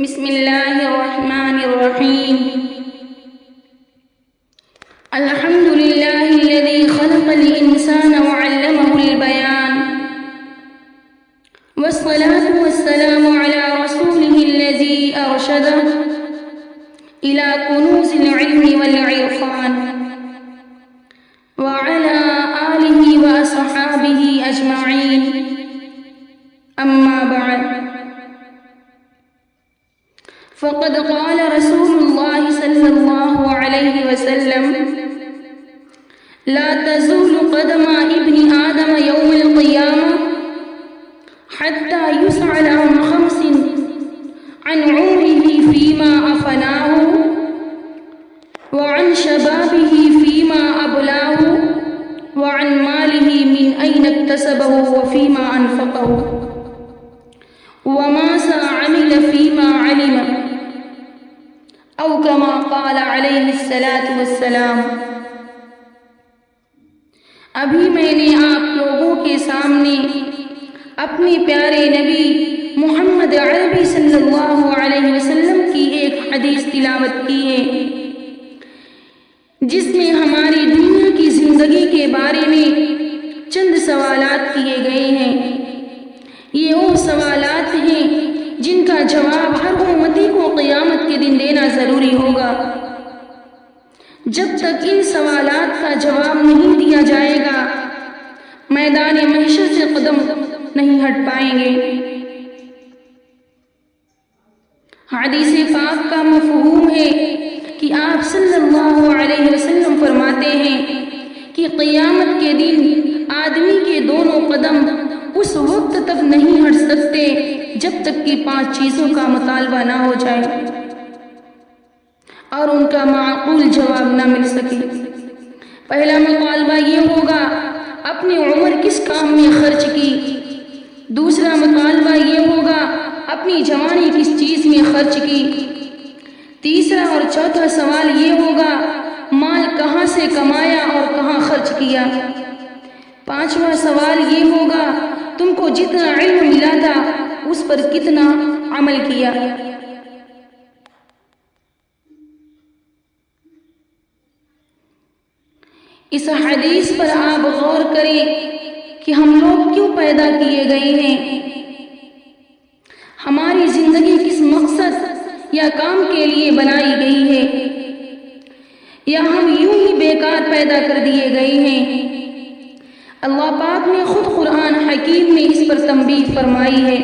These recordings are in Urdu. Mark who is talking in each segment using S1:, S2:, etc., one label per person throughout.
S1: بسم الله الرحمن الرحيم. الحمد لله الذي خلق الإنسان وعلمه البيان، والصلاة والسلام على رسوله الذي أرشده إلى كنوز العلم والعرفان، وعلى آله وأصحابه أجمعين. أما بعد، فقد قال رسول الله صلى الله عليه وسلم: لا تزول قدم ابن آدم يوم القيامة حتى يسأل عن خمس: عن عمره فيما أفناه، وعن شبابه فيما أبلاه، وعن ماله من أين اكتسبه وفيما أنفقه، وماذا عمل فيما علم، او كما قال علیہ الصلاۃ والسلام. ابھی میں نے آپ لوگوں کے سامنے اپنے پیارے نبی محمد عربی صلی اللہ علیہ وسلم کی ایک حدیث تلاوت کی ہے، جس میں ہماری دنیا کی زندگی کے بارے میں چند سوالات کیے گئے ہیں. یہ وہ سوالات ہیں جن کا جواب ہر امتی کو قیامت کے دن دینا ضروری ہوگا. جب تک ان سوالات کا جواب نہیں دیا جائے گا، میدان محشر سے قدم نہیں ہٹ پائیں گے. حدیث پاک کا مفہوم ہے کہ آپ صلی اللہ علیہ وسلم فرماتے ہیں کہ قیامت کے دن آدمی کے دونوں قدم اس وقت تک نہیں ہٹ سکتے جب تک کہ 5 چیزوں کا مطالبہ نہ ہو جائے اور ان کا معقول جواب نہ مل سکے. پہلا مطالبہ یہ ہوگا: اپنی عمر کس کام میں خرچ کی. دوسرا مطالبہ یہ ہوگا: اپنی جوانی کس چیز میں خرچ کی. تیسرا اور چوتھا سوال یہ ہوگا: مال کہاں سے کمایا اور کہاں خرچ کیا. پانچواں سوال یہ ہوگا: تم کو جتنا علم ملا تھا اس پر کتنا عمل کیا. اس حدیث پر آپ غور کریں کہ ہم لوگ کیوں پیدا کیے گئے ہیں، ہماری زندگی کس مقصد یا کام کے لیے بنائی گئی ہے، یا ہم یوں ہی بیکار پیدا کر دیے گئے ہیں. اللہ پاک نے خود قرآن حکیم میں اس پر تنبیہ فرمائی ہے: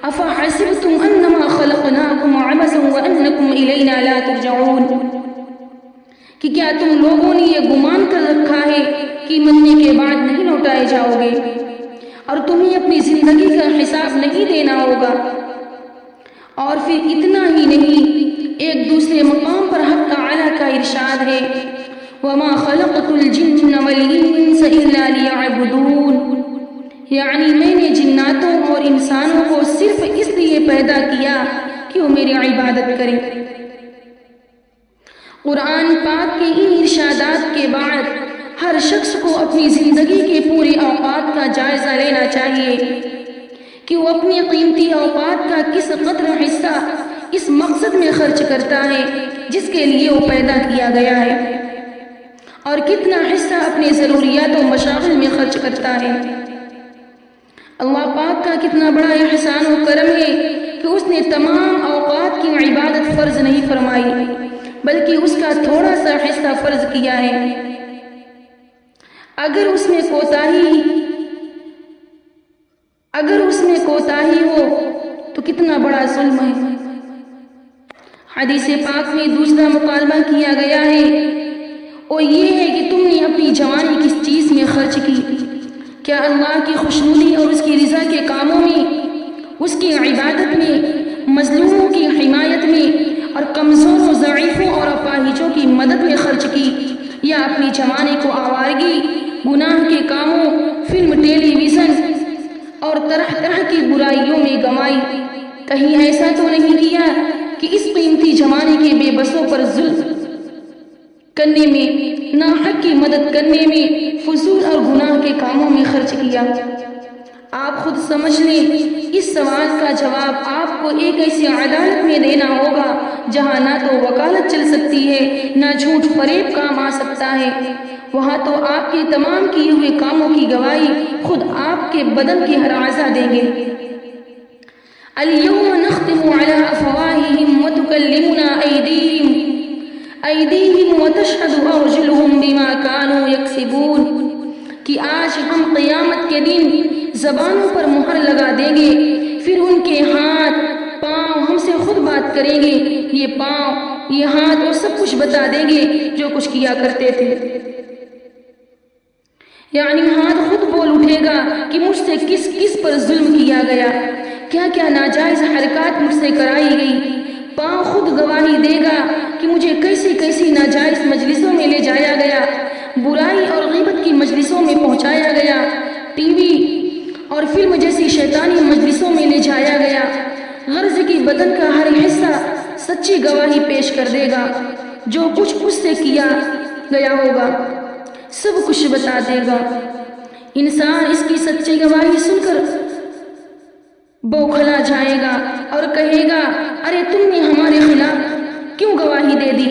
S1: افحسبتم انما خلقناکم عبثا وانکم الینا لا ترجعون، کہ کیا تم لوگوں نے یہ گمان کر رکھا ہے کہ مرنے کے بعد نہیں لوٹائے جاؤ گے اور تمہیں اپنی زندگی کا حساب نہیں دینا ہوگا. اور پھر اتنا ہی نہیں، ایک دوسرے مقام پر حق تعالیٰ کا ارشاد ہے: وَمَا خَلَقْتُ الْجِنَّ وَالْإِنسَ إِلَّا لِيَعْبُدُونَ، یعنی میں نے جناتوں اور انسانوں کو صرف اس لیے پیدا کیا کہ وہ میری عبادت کریں. قرآن پاک کے ان ارشادات کے بعد ہر شخص کو اپنی زندگی کے پورے اوقات کا جائزہ لینا چاہیے کہ وہ اپنی قیمتی اوقات کا کس قدر حصہ اس مقصد میں خرچ کرتا ہے جس کے لیے وہ پیدا کیا گیا ہے، اور کتنا حصہ اپنے ضروریات و مشاغل میں خرچ کرتا ہے. اللہ پاک کا کتنا بڑا احسان و کرم ہے کہ اس نے تمام اوقات کی عبادت فرض نہیں فرمائی، بلکہ اس کا تھوڑا سا حصہ فرض کیا ہے. اگر اس میں کوتاہی ہو تو کتنا بڑا ظلم ہے. حدیث پاک میں دوسرا مطالبہ کیا گیا ہے، اور یہ ہے کہ تم نے اپنی جوانی کس چیز میں خرچ کی. کیا اللہ کی خوشنودی اور اس کی رضا کے کاموں میں، اس کی عبادت میں، مظلوموں کی حمایت میں، اور کمزوروں، ضعیفوں اور اپاہجوں کی مدد میں خرچ کی، یا اپنی جوانی کو آوارگی، گناہ کے کاموں، فلم، ٹیلی ویژن اور طرح طرح کی برائیوں میں گنوائی؟ کہیں ایسا تو نہیں کیا کہ اس قیمتی جوانی کے بے بسوں پر ظلم کرنے میں، ناحق کی مدد کرنے میں، فضول اور گناہ کے کاموں میں خرچ کیا؟ آپ خود سمجھ لیں، اس سوال کا جواب آپ کو ایک ایسی عدالت میں دینا ہوگا جہاں نہ تو وکالت چل سکتی ہے نہ جھوٹ فریب کام آ سکتا ہے۔ وہاں تو آپ کے تمام کیے ہوئے کاموں کی گواہی خود آپ کے بدن کے ہر اعضاء دیں گے۔ اليوم نختم على افواههم وتكلمنا ايديهم وتشهد ارجلهم بما كانوا يكسبون، کہ آج ہم قیامت کے دن زبانوں پر مہر لگا دیں گے، پھر ان کے ہاتھ پاؤں ہم سے خود بات کریں گے، یہ پاؤں یہ ہاتھ وہ سب کچھ بتا دیں گے جو کچھ کیا کرتے تھے۔ یعنی ہاتھ خود بول اٹھے گا کہ مجھ سے کس کس پر ظلم کیا گیا، کیا کیا ناجائز حرکات مجھ سے کرائی گئی۔ پاؤں خود گواہی دے گا کہ مجھے کیسی کیسی ناجائز مجلسوں میں لے جایا گیا، برائی اور غیبت کی مجلسوں میں پہنچایا گیا، ٹی وی اور فلم جیسی شیطانی مجلسوں میں لے جایا گیا۔ غرض کی بدن کا ہر حصہ سچی گواہی پیش کر دے گا، جو کچھ اس سے کیا گیا ہوگا سب کچھ بتا دے گا۔ انسان اس کی سچی گواہی سن کر بوکھلا جائے گا اور کہے گا، ارے تم نے ہمارے خلاف کیوں گواہی دے دی؟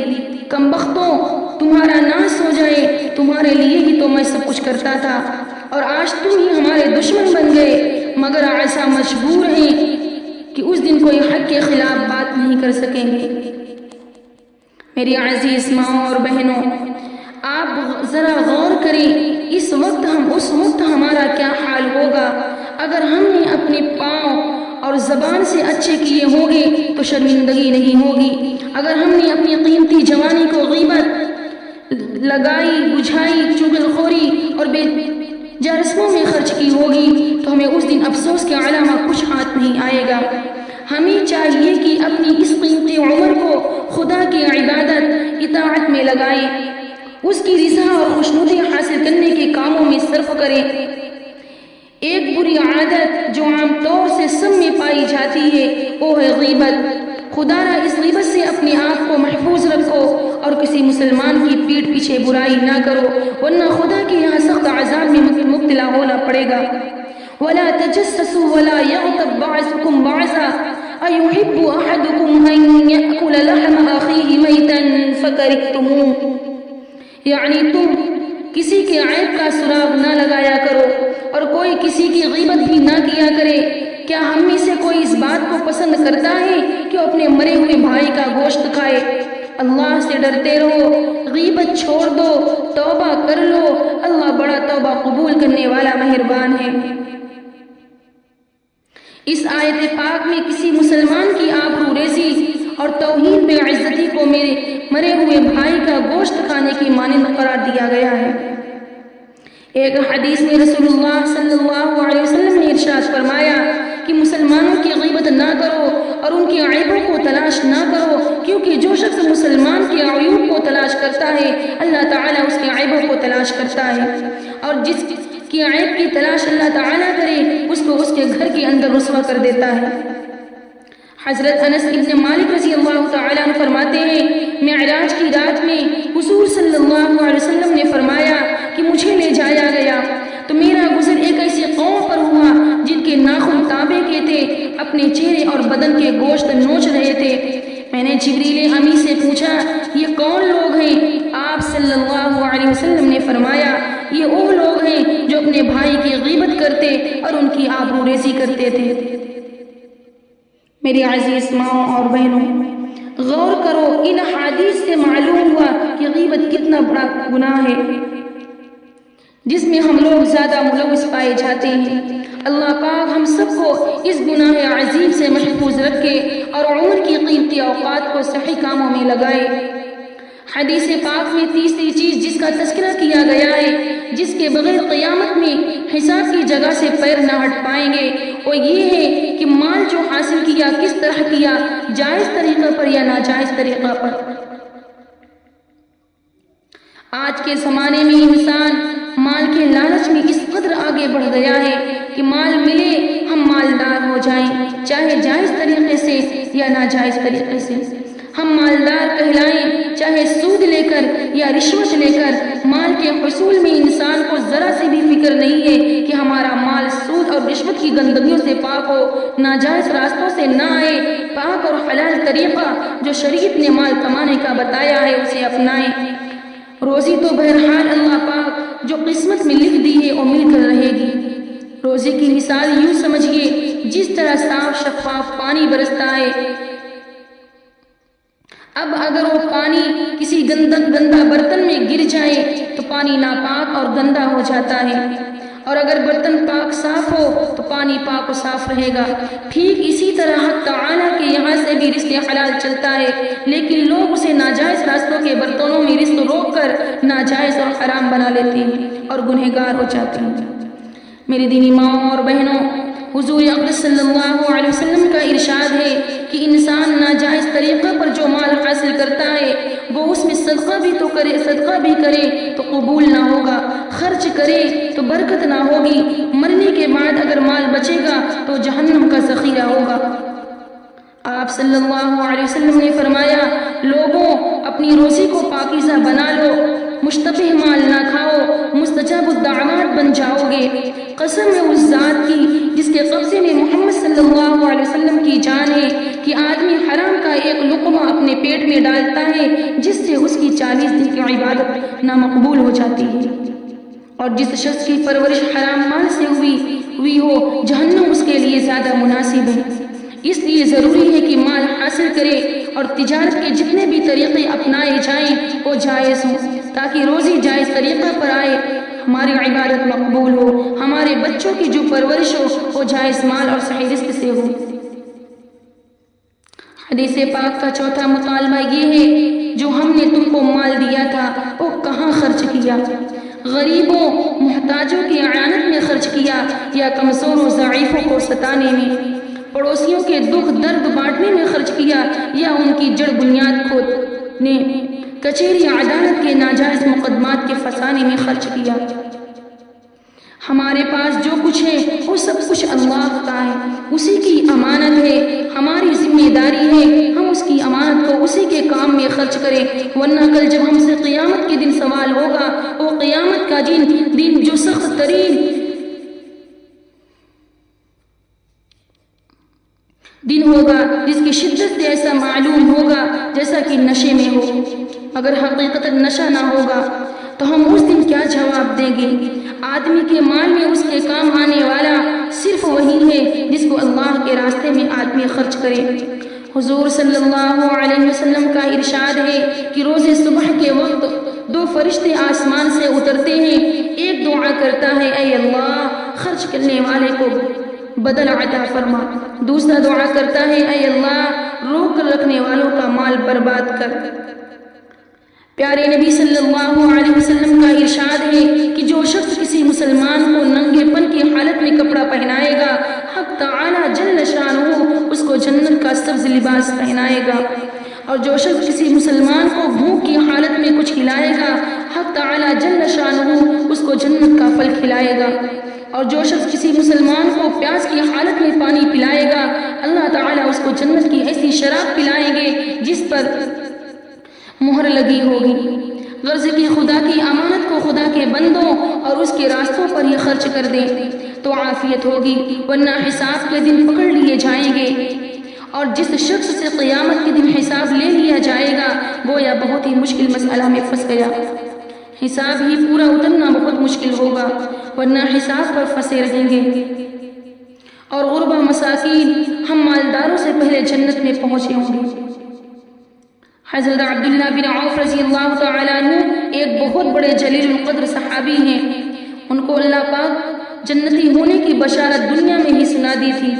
S1: کمبختوں، تمہارا ناس ہو جائے، تمہارے لیے ہی تو میں سب کچھ کرتا تھا اور آج تم ہی ہمارے دشمن بن گئے، مگر ایسا مجبور ہیں کہ اس دن کوئی حق کے خلاف بات نہیں کر سکیں گے۔ میری عزیز ماں اور بہنوں، آپ ذرا غور کریں، اس وقت ہمارا کیا حال ہوگا اگر ہم نے اپنے پاؤں اور زبان سے اچھے کیے ہوں گے تو شرمندگی نہیں ہوگی۔ اگر ہم نے اپنی قیمتی جوانی کو غیبت، لگائی بجھائی، چغلخوری اور بے جا رسموں میں خرچ کی ہوگی تو ہمیں اس دن افسوس کے علاوہ کچھ ہاتھ نہیں آئے گا۔ ہمیں چاہیے کہ اپنی اس قیمتی عمر کو خدا کی عبادت، اطاعت میں لگائیں، اس کی رضا اور خوشنودی حاصل کرنے کے کاموں میں صرف کریں۔ ایک بری عادت جو عام طور سے سب میں پائی جاتی ہے وہ ہے غیبت۔ خدا را اس غیبت سے اپنے آپ کو محفوظ رکھو اور کسی مسلمان کی پیٹھ پیچھے برائی نہ کرو، ورنہ خدا کے یہاں سخت عذاب میں مبتلا ہونا پڑے گا۔ وَلَا تَجَسَّسُوا وَلَا يَغْتَبْ بَعْضُكُمْ بَعْضًا أَيُحِبُّ أَحَدُكُمْ أَن يَأْكُلَ لَحْمَ أَخِيهِ مَيْتًا فَكَرِهْتُمُوهُ، یعنی تم کسی کے عیب کا سراغ نہ لگایا کرو اور کوئی کسی کی غیبت بھی نہ کیا کرے۔ کیا ہم میں سے کوئی اس بات کو پسند کرتا ہے کہ اپنے مرے ہوئے بھائی کا گوشت کھائے؟ اللہ سے ڈرتے رہو، غیبت چھوڑ دو، توبہ کر لو، اللہ بڑا توبہ قبول کرنے والا مہربان ہے۔ اس آیت پاک میں کسی مسلمان کی آبرو ریزی اور توہین بے عزتی کو میرے مرے ہوئے بھائی کا گوشت کھانے کی مانند قرار دیا گیا ہے۔ ایک حدیث میں رسول اللہ صلی اللہ علیہ وسلم نے ارشاد فرمایا کہ مسلمانوں کی غیبت نہ کرو اور ان کے عیبوں کو تلاش نہ کرو، کیونکہ جو شخص مسلمان کے عیوب کو تلاش کرتا ہے اللہ تعالیٰ اس کے عیبوں کو تلاش کرتا ہے، اور جس کی عیب کی تلاش اللہ تعالیٰ کرے اس کو اس کے گھر کے اندر رسوا کر دیتا ہے۔ حضرت انس ابن مالک رضی اللہ تعالیٰ عنہ فرماتے ہیں، معراج کی رات میں حضور صلی اللہ علیہ وسلم نے فرمایا کہ مجھے لے جایا گیا تو میرا گزر ایک ایسی قوم پر ہوا جن کے ناخن تانبے کے تھے، اپنے چہرے اور بدن کے گوشت نوچ رہے تھے۔ میں نے جبریل امی سے پوچھا، یہ کون لوگ ہیں؟ آپ صلی اللہ علیہ وسلم نے فرمایا، یہ وہ لوگ ہیں جو اپنے بھائی کی غیبت کرتے اور ان کی آبرو ریزی کرتے تھے۔ میری عزیز ماں اور بہنوں، غور کرو، ان حدیث سے معلوم ہوا کہ غیبت کتنا بڑا گناہ ہے جس میں ہم لوگ زیادہ ملوث پائے جاتے ہیں۔ اللہ پاک ہم سب کو اس گناہ عظیم سے محفوظ رکھے اور عمر کی قیمتی اوقات کو صحیح کاموں میں لگائے۔ حدیث پاک میں تیسری چیز جس کا تذکرہ کیا گیا ہے، جس کے بغیر قیامت میں حساب کی جگہ سے پیر نہ ہٹ پائیں گے، وہ یہ ہے کہ مال جو حاصل کیا کس طرح کیا، جائز طریقہ پر یا ناجائز طریقہ پر۔ آج کے زمانے میں انسان مال کے لالچ میں اس قدر آگے بڑھ گیا ہے کہ مال ملے ہم مالدار ہو جائیں، چاہے جائز طریقے سے یا ناجائز طریقے سے۔ ہم مالدار کہلائیں، چاہے سود لے کر یا رشوت لے کر، مال کے حصول میں انسان کو ذرا سی بھی فکر نہیں ہے کہ ہمارا مال سود اور رشوت کی گندگیوں سے پاک ہو، ناجائز راستوں سے نہ آئے، پاک اور حلال طریقہ جو شریعت نے مال کمانے کا بتایا ہے اسے اپنائیں۔ روزی تو بہرحال اللہ پاک جو قسمت میں لکھ دی ہے وہ مل کر رہے گی۔ روزی کی مثال یوں سمجھیے، جس طرح صاف شفاف پانی برستا ہے، اب اگر وہ پانی کسی گندا برتن میں گر جائے تو پانی ناپاک اور گندا ہو جاتا ہے، اور اگر برتن پاک صاف ہو تو پانی پاک و صاف رہے گا۔ ٹھیک اسی طرح حق تعالیٰ کے یہاں سے بھی رزق حلال چلتا ہے، لیکن لوگ اسے ناجائز راستوں کے برتنوں میں رزق روک کر ناجائز اور حرام بنا لیتے ہیں اور گنہگار ہو جاتے ہیں۔ میری دینی ماؤں اور بہنوں، حضور اقدس صلی اللہ علیہ وسلم کا ارشاد ہے کہ انسان ناجائز طریقہ پر جو مال حاصل کرتا ہے وہ اس میں صدقہ بھی کرے تو قبول نہ ہوگا، خرچ کرے تو برکت نہ ہوگی، مرنے کے بعد اگر مال بچے گا تو جہنم کا ذخیرہ ہوگا۔ آپ صلی اللہ علیہ وسلم نے فرمایا، لوگوں اپنی روزی کو پاکیزہ بنا لو، مشتبہ مال نہ کھاؤ، مستجاب الدعوات بن جاؤ گے۔ قسم ہے اس ذات کی جس کے قبضے میں محمد صلی اللہ علیہ وسلم کی جان ہے کہ آدمی حرام کا ایک لقمہ اپنے پیٹ میں ڈالتا ہے جس سے اس کی 40 دن کی عبادت نامقبول ہو جاتی ہے، اور جس شخص کی پرورش حرام مال سے ہوئی ہو جہنم اس کے لیے زیادہ مناسب ہے۔ اس لیے ضروری ہے کہ مال حاصل کرے اور تجارت کے جتنے بھی طریقے اپنائے جائیں وہ جائز ہوں، تاکہ روزی جائز طریقہ پر آئے، ہماری عبادت مقبول ہو، ہمارے بچوں کی جو پرورش ہو وہ جائز مال اور صحیح رزق سے ہو۔ حدیث پاک کا چوتھا مطالبہ یہ ہے، جو ہم نے تم کو مال دیا تھا وہ کہاں خرچ کیا؟ غریبوں محتاجوں کی اعانت میں خرچ کیا یا کمزور و ضعیفوں کو ستانے میں، پڑوسیوں کے دکھ درد بانٹنے میں خرچ کیا یا ان کی جڑ بنیاد کھودنے، کچہری عدالت کے ناجائز مقدمات کے فسانے میں خرچ کیا؟ ہمارے پاس جو کچھ ہے وہ سب کچھ اللہ کا ہے، اسی کی امانت ہے، ہماری ذمہ داری ہے ہم اس کی امانت کو اسی کے کام میں خرچ کریں، ورنہ کل جب ہم سے قیامت کے دن سوال ہوگا، وہ قیامت کا دن جو سخت ترین دن ہوگا، جس کی شدت سے ایسا معلوم ہوگا جیسا کہ نشے میں ہو۔ اگر حقیقت نشہ نہ ہوگا تو ہم اس دن کیا جواب دیں گے؟ آدمی کے مال میں اس کے کام آنے والا صرف وہی ہے جس کو اللہ کے راستے میں آدمی خرچ کرے۔ حضور صلی اللہ علیہ وسلم کا ارشاد ہے کہ روز صبح کے وقت 2 فرشتے آسمان سے اترتے ہیں، ایک دعا کرتا ہے، اے اللہ خرچ کرنے والے کو بدل عطا فرما، دوسرا دعا کرتا ہے، اے اللہ روک کر رکھنے والوں کا مال برباد کر۔ پیارے نبی صلی اللہ علیہ وسلم کا ارشاد ہے کہ جو شخص کسی مسلمان کو ننگے پن کی حالت میں کپڑا پہنائے گا، حق تعالی جل شانہ اس کو جنت کا سبز لباس پہنائے گا، اور جو شخص کسی مسلمان کو بھوک کی حالت میں کچھ کھلائے گا، حق تعالی جل شانہ اس کو جنت کا پھل کھلائے گا، اور جو شخص کسی مسلمان کو پیاس کی حالت میں پانی پلائے گا، اللہ تعالیٰ اس کو جنت کی ایسی شراب پلائیں گے جس پر مہر لگی ہوگی۔ غرض کی خدا کی امانت کو خدا کے بندوں اور اس کے راستوں پر ہی خرچ کر دیں تو عافیت ہوگی، ورنہ حساب کے دن پکڑ لیے جائیں گے، اور جس شخص سے قیامت کے دن حساب لے لیا جائے گا گویا بہت ہی مشکل مسئلہ میں پھنس گیا۔ حساب ہی پورا اترنا بہت مشکل ہوگا، ورنہ حساب پر پھنسے رہیں گے۔ اور غربا مساکین، ہم مالداروں سے پہلے جنت میں پہنچے ہوں گے۔ حضرت عبداللہ بن عوف رضی اللہ تعالیٰ عنہ ایک بہت بڑے جلیل القدر صحابی ہیں، ان کو اللہ پاک جنتی ہونے کی بشارت دنیا میں ہی سنا دی تھی۔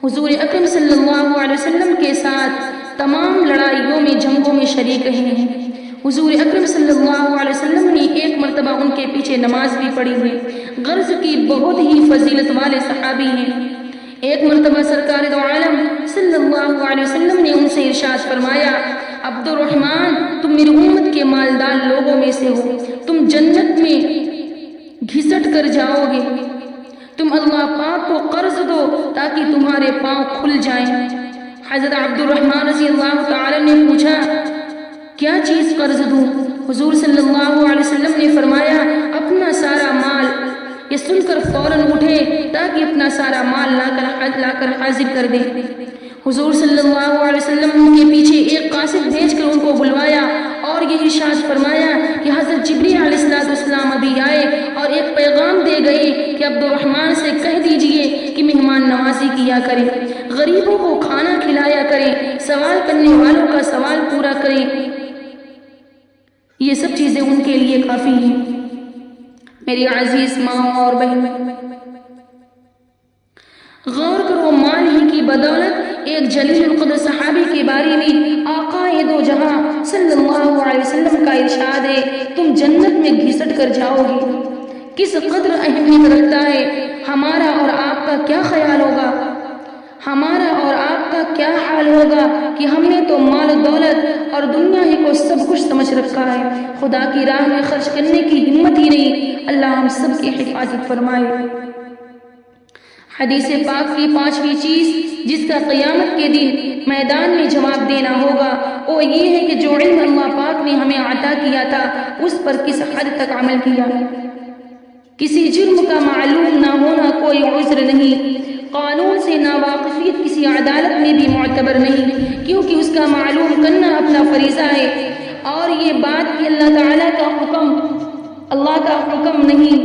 S1: حضور اکرم صلی اللہ علیہ وسلم کے ساتھ تمام لڑائیوں میں جنگوں میں شریک رہے ہیں۔ حضور اکرم صلی اللہ علیہ وسلم نے ایک مرتبہ ان کے پیچھے نماز بھی پڑھی ہے۔ غرض کی بہت ہی فضیلت والے صحابی ہیں۔ ایک مرتبہ سرکار دو عالم صلی اللہ علیہ وسلم نے ان سے ارشاد فرمایا، عبد الرحمن تم میری امت کے مالدار لوگوں میں سے ہو، تم جنت میں گھسٹ کر جاؤ گے، تم اللہ پاک کو قرض دو تاکہ تمہارے پاؤں کھل جائیں۔ حضرت عبد الرحمن رضی اللہ تعالی نے پوچھا کیا چیز قرض دوں؟ حضور صلی اللہ علیہ وسلم نے فرمایا اپنا سارا مال۔ یہ سن کر فوراً اٹھے تاکہ اپنا سارا مال لا کر حاضر کر دیں۔ حضور صلی اللہ علیہ وسلم ان کے پیچھے ایک قاصد بھیج کر ان کو بلوایا اور یہ ارشاد فرمایا کہ حضرت جبریل علیہ السلام ابھی آئے اور ایک پیغام دے گئے کہ عبد الرحمن سے کہہ دیجئے کہ مہمان نوازی کیا کریں، غریبوں کو کھانا کھلایا کریں، سوال کرنے والوں کا سوال پورا کریں۔ یہ سب چیزیں ان کے لیے کافی ہیں۔ میری عزیز ماں اور بہن، غور کرو مال ہی کی بدولت ایک جلیل القدر صحابی کے بارے میں آقائے دو جہاں صلی اللہ علیہ وسلم کا ارشاد ہے تم جنت میں گھسٹ کر جاؤ گے۔ کس قدر اہمیت رکھتا ہے؟ ہمارا اور آپ کا کیا خیال ہوگا؟ ہمارا اور آپ کا کیا حال ہوگا کہ ہم نے تو مال و دولت اور دنیا ہی کو سب کچھ سمجھ رکھا ہے، خدا کی راہ میں خرچ کرنے کی ہمت ہی نہیں۔ اللہ ہم سب کی حفاظت فرمائے۔ حدیث پاک کی 5ویں چیز جس کا قیامت کے دن میدان میں جواب دینا ہوگا وہ یہ ہے کہ جو علم اللہ پاک نے ہمیں عطا کیا تھا اس پر کس حد تک عمل کیا۔ کسی جرم کا معلوم نہ ہونا کوئی عذر نہیں، قانون سے ناواقفیت کسی عدالت میں بھی معتبر نہیں، کیونکہ اس کا معلوم کرنا اپنا فریضہ ہے۔ اور یہ بات کہ اللہ تعالیٰ کا حکم نہیں،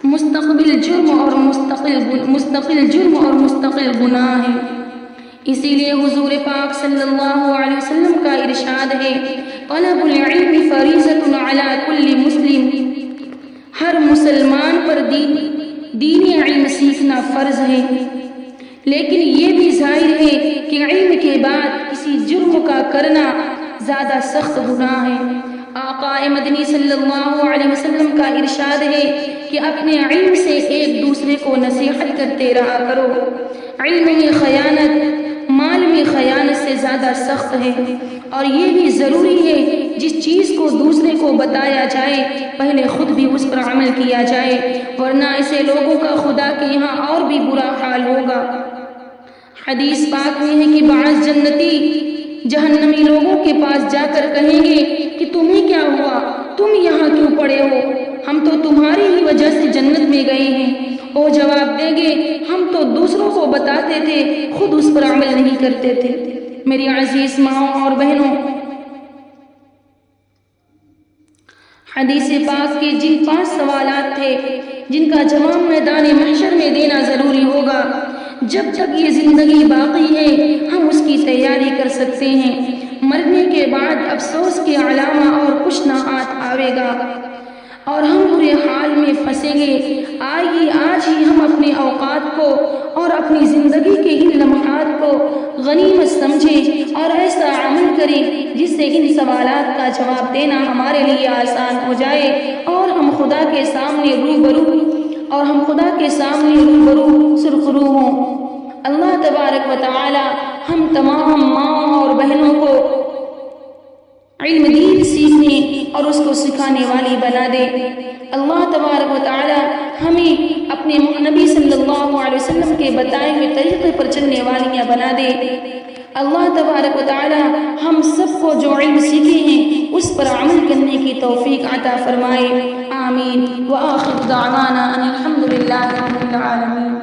S1: مستقل جرم اور مستقل گناہ ہے۔ اسی لیے حضور پاک صلی اللہ علیہ وسلم کا ارشاد ہے طلب العلم فریضۃ علی کل مسلم، ہر مسلمان پر دینی علم سیکھنا فرض ہے، لیکن یہ بھی ظاہر ہے کہ علم کے بعد کسی جرم کا کرنا زیادہ سخت گناہ ہے۔ آقا مدنی صلی اللہ علیہ وسلم کا ارشاد ہے کہ اپنے علم سے ایک دوسرے کو نصیحت کرتے رہا کرو۔ علم میں خیانت مال میں خیانت سے زیادہ سخت ہے، اور یہ بھی ضروری ہے جس چیز کو دوسرے کو بتایا جائے پہلے خود بھی اس پر عمل کیا جائے، ورنہ ایسے لوگوں کا خدا کے یہاں اور بھی برا حال ہوگا۔ حدیث پاک میں ہے کہ بعض جنتی جہنمی لوگوں کے پاس جا کر کہیں گے کہ تمہیں کیا ہوا، تم یہاں کیوں پڑے ہو؟ ہم تو تمہاری ہی وجہ سے جنت میں گئے ہیں۔ وہ جواب دیں گے ہم تو دوسروں کو بتاتے تھے، خود اس پر عمل نہیں کرتے تھے۔ میری عزیز ماں اور بہنوں، حدیث پاک کے جن 5 سوالات تھے جن کا جواب میدان محشر میں دینا ضروری ہوگا، جب تک یہ زندگی باقی ہے ہم اس کی تیاری کر سکتے ہیں۔ مرنے کے بعد افسوس کے علاوہ اور کچھ نہ آئے گا اور ہم برے حال میں پھنسیں گے۔ آئیے آج ہی ہم اپنے اوقات کو اور اپنی زندگی کے ان لمحات کو غنیمت سمجھیں اور ایسا عمل کریں جس سے ان سوالات کا جواب دینا ہمارے لیے آسان ہو جائے اور ہم خدا کے سامنے روبرو سرخرو ہوں۔ اللہ تبارک و تعالی ہم تمام ماں اور بہنوں کو علم دین سیکھنے اور اس کو سکھانے والی بنا دے۔ اللہ تبارک و تعالی ہمیں اپنے نبی صلی اللہ علیہ وسلم کے بتائے ہوئے طریقے پر چلنے والیاں بنا دے۔ اللہ تبارک و تعالی ہم سب کو جو علم سیکھے ہیں اس پر عمل کرنے کی توفیق عطا فرمائے۔ آمین۔ وآخر دعوانا ان الحمد للہ رب العالمین۔